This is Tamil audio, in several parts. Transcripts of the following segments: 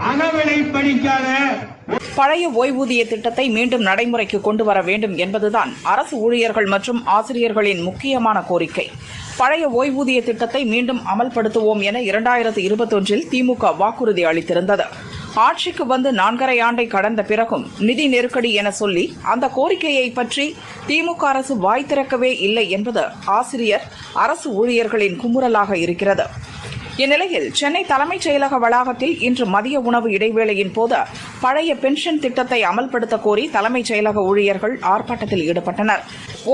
அகவிலை படிக்காத பழைய ஓய்வூதிய திட்டத்தை மீண்டும் நடைமுறைக்கு கொண்டு வர வேண்டும் என்பதுதான் அரசு ஊழியர்கள் மற்றும் ஆசிரியர்களின் முக்கியமான கோரிக்கை. பழைய ஓய்வூதிய திட்டத்தை மீண்டும் அமல்படுத்துவோம் என 2021 திமுக வாக்குறுதி அளித்திருந்தது. ஆட்சிக்கு வந்து 4.5 ஆண்டை கடந்த பிறகும் நிதி நெருக்கடி என சொல்லி அந்த கோரிக்கையை பற்றி திமுக அரசு வாய் திறக்கவே இல்லை என்பது ஆசிரியர், அரசு ஊழியர்களின் குமுறலாக இருக்கிறது. இந்நிலையில் சென்னை தலைமைச் செயலக வளாகத்தில் இன்று மதிய உணவு இடைவேளையின் போது பழைய பென்ஷன் திட்டத்தை அமல்படுத்த கோரி தலைமைச் செயலக ஊழியர்கள் ஆர்ப்பாட்டத்தில் ஈடுபட்டனர்.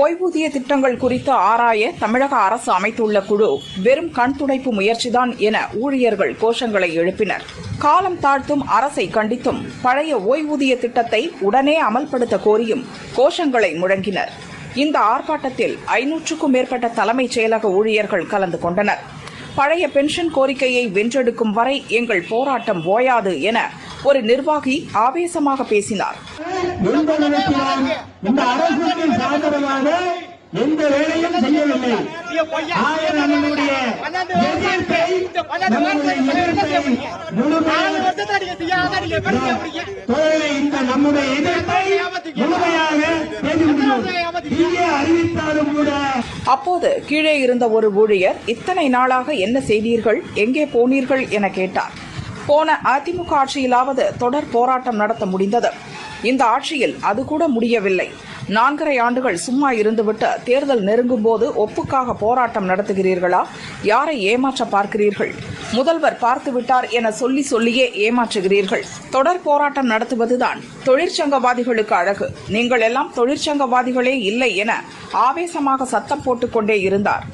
ஓய்வூதிய திட்டங்கள் குறித்து ஆராய தமிழக அரசு அமைத்துள்ள குழு வெறும் கண் துடைப்பு முயற்சிதான் என ஊழியர்கள் கோஷங்களை எழுப்பினர். காலம் தாழ்த்தும் அரசை கண்டித்தும் பழைய ஓய்வூதிய திட்டத்தை உடனே அமல்படுத்த கோரியும் கோஷங்களை முழங்கினர். இந்த ஆர்ப்பாட்டத்தில் 500க்கும் மேற்பட்ட தலைமைச் செயலக ஊழியர்கள் கலந்து கொண்டனர். பழைய பென்ஷன் கோரிக்கையை வென்றெடுக்கும் வரை எங்கள் போராட்டம் ஓயாது என ஒரு நிர்வாகி ஆவேசமாக பேசினார். எந்த வேலையும் செய்யவில்லை. அப்போது கீழே இருந்த ஒரு ஊழியர், இத்தனை நாளாக என்ன செய்தீர்கள், எங்கே போனீர்கள் என கேட்டார். போன அதிமுக ஆட்சியிலாவது தொடர் போராட்டம் நடத்த முடிந்தது. இந்த ஆட்சியில் அது கூட முடியவில்லை. 4.5 ஆண்டுகள் சும்மா இருந்துவிட்டு தேர்தல் நெருங்கும் போது ஒப்புக்காக போராட்டம் நடத்துகிறீர்களா? யாரை ஏமாற்ற பார்க்கிறீர்கள்? முதல்வர் பார்த்துவிட்டார் என சொல்லியே ஏமாற்றுகிறீர்கள். தொடர் போராட்டம் நடத்துவதுதான் தொழிற்சங்கவாதிகளுக்கு அழகு. நீங்கள் எல்லாம் தொழிற்சங்கவாதிகளே இல்லை என ஆவேசமாக சத்தம் போட்டுக்கொண்டே இருந்தார்.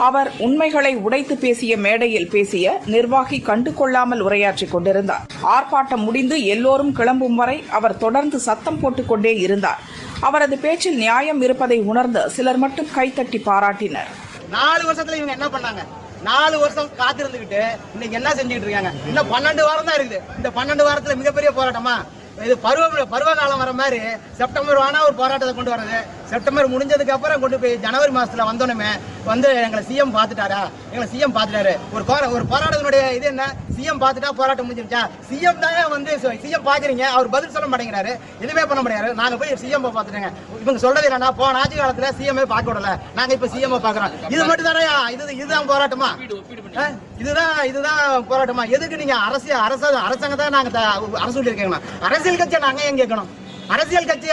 அவர் உண்மைகளை உடைத்து பேசிய மேடையில் பேசிய நிர்வாகி கண்டு கொள்ளாமல் உரையாற்றிக் கொண்டிருந்தார். ஆர்ப்பாட்டம் முடிந்து எல்லோரும் கிளம்பும் வரை அவர் தொடர்ந்து சத்தம் போட்டுக்கொண்டே இருந்தார். அவரது பேச்சில் நியாயம் இருப்பதை உணர்ந்து சிலர் மட்டும் கைத்தட்டி பாராட்டினர். 4 வருஷத்துல இவங்க என்ன பண்ணாங்க? 4 வருஷம் காத்திருந்துகிட்டு இன்னைக்கு என்ன செஞ்சுட்டு இருக்காங்க? இன்னும் 12 வாரம் தான் இருக்குது. இந்த 12 வாரத்துல மிகப்பெரிய போராட்டமா? இது பருவ காலம் வர மாதிரி செப்டம்பர் ஆனா ஒரு போராட்டத்தை கொண்டு வர்றது. செப்டம்பர் முடிஞ்சதுக்கு அப்புறம் கொண்டு போய் ஜனவரி மாசத்துல வந்தோன்னே வந்து எங்களை சிஎம் பாத்துட்டாரா, எங்களை சிஎம் பாத்துட்டாரு. ஒரு போராட்டத்தினுடைய இது என்ன? சிஎம் பாத்துட்டா போராட்டம் முடிஞ்சிருச்சா? சிஎம் தான் வந்து சிஎம் பாக்குறீங்க, அவர் பதில் சொல்ல மாட்டேங்கிறாரு, எதுவுமே பண்ண முடியாது. நாங்க போய் சிஎம் பாத்துட்டேங்க. இவங்க சொல்றது என்னன்னா, போன ஆட்சி காலத்துல சிஎம் பார்க்க விடல, நாங்க இப்ப சிஎம் பாக்குறோம். இது மட்டும் தானே? இதுதான் போராட்டமா? இதுதான் போராட்டமா? எதுக்கு நீங்க அரசாங்கத்தை நாங்க அரசு இருக்கீங்களா? அரசியல் கட்சியை நாங்க ஏன் கேட்கணும்? அரசியல் கட்சி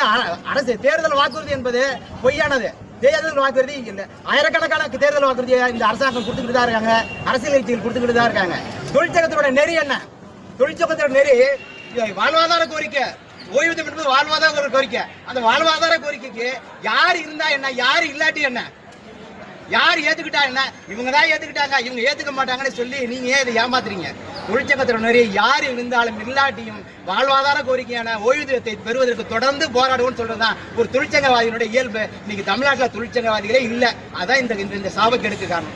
அரசு தேர்தல் வாக்குறுதி என்பது பொய்யானது. தேர்தல் வாக்குறுதி இல்ல, ஆயிரக்கணக்கான தேர்தல் வாக்குறுதி இந்த அரசாங்கம் கொடுத்துக்கிட்டு தான் இருக்காங்க, அரசியல் கட்சிகள் கொடுத்துக்கிட்டு தான் இருக்காங்க. தொழிற்சங்கத்தோட நெறி என்ன? தொழிற்சங்கத்தோட நெறி வாழ்வாதார கோரிக்கை. ஓய்வூதியம் என்பது வாழ்வாதார கோரிக்கை. அந்த வாழ்வாதார கோரிக்கைக்கு யார் இருந்தா என்ன, யார் இல்லாட்டி என்ன, யார் ஏத்துக்கிட்டா என்ன? இவங்க தான் ஏத்துக்கிட்டாங்க, இவங்க ஏத்துக்க மாட்டாங்கன்னு சொல்லி நீங்க ஏன் இதை ஏமாத்துறீங்க? தொழிற்சங்கத்தில் நிறைய யார் இருந்தாலும் இல்லாட்டியும் வாழ்வாதார கோரிக்கையான ஓய்வூதியத்தை பெறுவதற்கு தொடர்ந்து போராடுவோம்னு சொல்றதுதான் ஒரு தொழிற்சங்கவாதியினுடைய இயல்பு. இன்னைக்கு தமிழ்நாட்டில் தொழிற்சங்கவாதிகளே இல்லை. அதான் இந்த சாபக்கெடுக்கு காரணம்.